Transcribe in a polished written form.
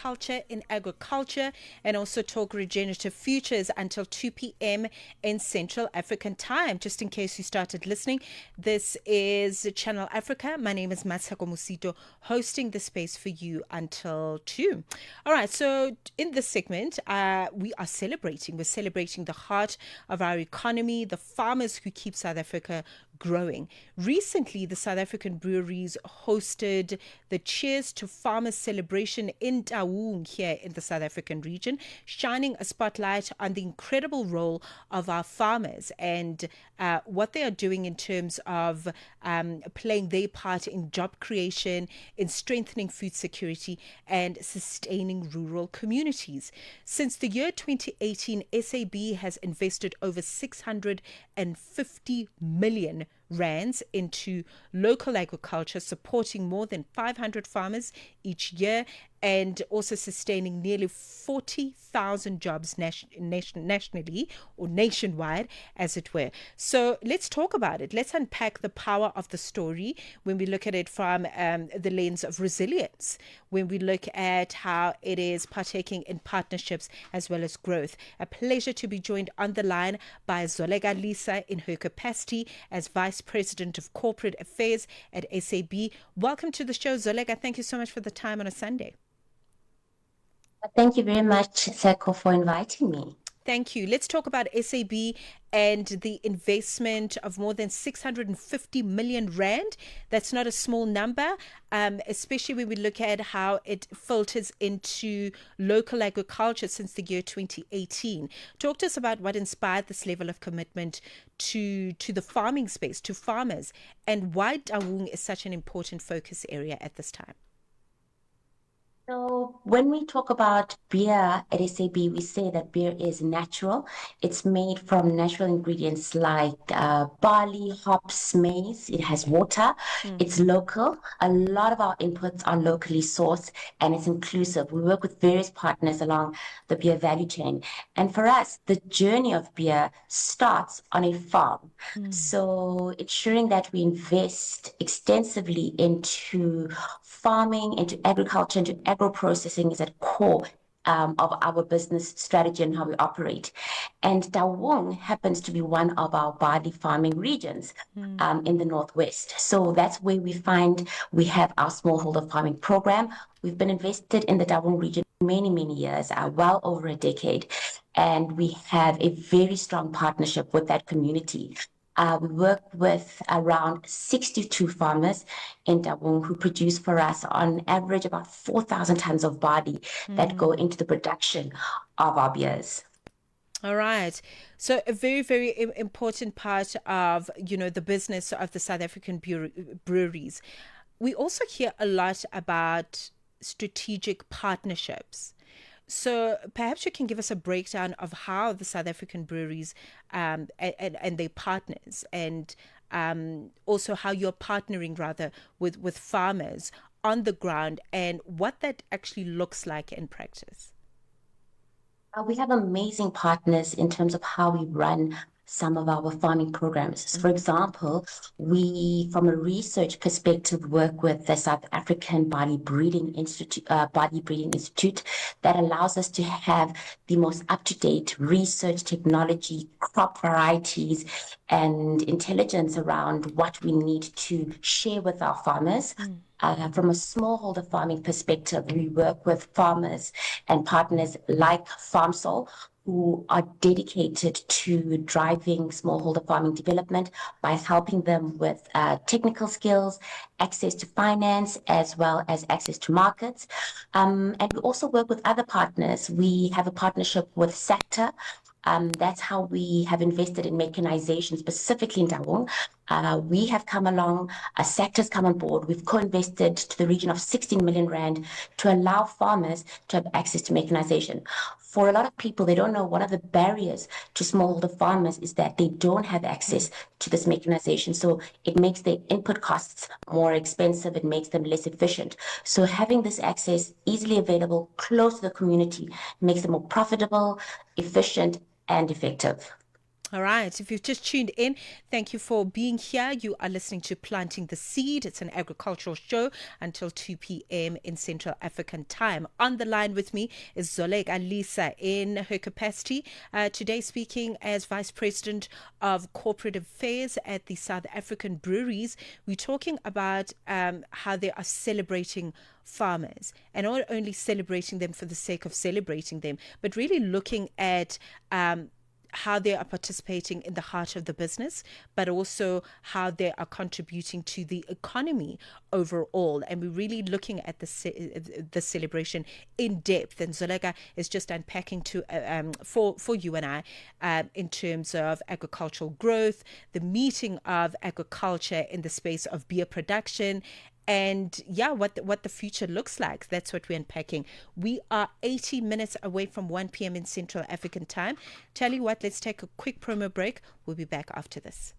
culture in agriculture and also talk regenerative futures until 2 p.m. in Central African time. Just in case you started listening, this is Channel Africa. My name is Mmatsheko Mosito, hosting the space for you until 2. All right, so in this segment, we are celebrating. We're celebrating the heart of our economy, the farmers who keep South Africa growing. Recently, the South African breweries hosted the Cheers to Farmers celebration in Taung here in the South African region, shining a spotlight on the incredible role of our farmers and what they are doing in terms of playing their part in job creation, in strengthening food security and sustaining rural communities. Since the year 2018, SAB has invested over 650 million rands into local agriculture, supporting more than 500 farmers each year and also sustaining nearly 40,000 jobs nationally or nationwide, as it were. So let's talk about it. Let's unpack the power of the story when we look at it from the lens of resilience, when we look at how it is partaking in partnerships as well as growth. A pleasure to be joined on the line by Zoleka Lisa in her capacity as Vice President of Corporate Affairs at SAB. Welcome to the show, Zoleka. Thank you so much for the time on a Sunday. Thank you very much, Seko, for inviting me. Thank you. Let's talk about SAB and the investment of more than 650 million rand. That's not a small number, especially when we look at how it filters into local agriculture since the year 2018. Talk to us about what inspired this level of commitment to the farming space, to farmers, and why Taung is such an important focus area at this time. So when we talk about beer at SAB, we say that beer is natural. It's made from natural ingredients like barley, hops, maize. It has water. It's local. A lot of our inputs are locally sourced and it's inclusive. We work with various partners along the beer value chain. And for us, the journey of beer starts on a farm. So ensuring that we invest extensively into farming, into agriculture, into agro-processing is at core of our business strategy and how we operate. And Taung happens to be one of our barley farming regions in the Northwest. So that's where we have our smallholder farming program. We've been invested in the Taung region many, many years, well over a decade. And we have a very strong partnership with that community. We work with around 62 farmers in Taung who produce for us on average about 4,000 tons of barley that go into the production of our beers. All right. So a very, very important part of, the business of the South African breweries. We also hear a lot about strategic partnerships. So perhaps you can give us a breakdown of how the South African breweries and their partners and also how you're partnering rather with farmers on the ground and what that actually looks like in practice. We have amazing partners in terms of how we run some of our farming programs. So for example, we, from a research perspective, work with the South African Barley Breeding Institute, that allows us to have the most up-to-date research technology, crop varieties, and intelligence around what we need to share with our farmers. From a smallholder farming perspective, we work with farmers and partners like FarmSol, who are dedicated to driving smallholder farming development by helping them with technical skills, access to finance, as well as access to markets. And we also work with other partners. We have a partnership with Sector. That's how we have invested in mechanization, specifically in Taung. We have come along, Sector's come on board. We've co-invested to the region of 16 million rand to allow farmers to have access to mechanization. For a lot of people, they don't know one of the barriers to smallholder farmers is that they don't have access to this mechanization. So it makes their input costs more expensive. It makes them less efficient. So having this access easily available, close to the community, makes them more profitable, efficient, and effective. All right. If you've just tuned in, thank you for being here. You are listening to Planting the Seed. It's an agricultural show until 2 p.m. in Central African time. On the line with me is Zoleka Lisa in her capacity today, speaking as Vice President of Corporate Affairs at the South African Breweries. We're talking about how they are celebrating farmers, and not only celebrating them for the sake of celebrating them, but really looking at how they are participating in the heart of the business, but also how they are contributing to the economy overall. And we're really looking at the celebration in depth. And Zoleka is just unpacking to for you and I in terms of agricultural growth, the meeting of agriculture in the space of beer production, and yeah, what the future looks like. That's what we're unpacking. We are 80 minutes away from 1 p.m. in Central African time. Tell you what, let's take a quick promo break. We'll be back after this.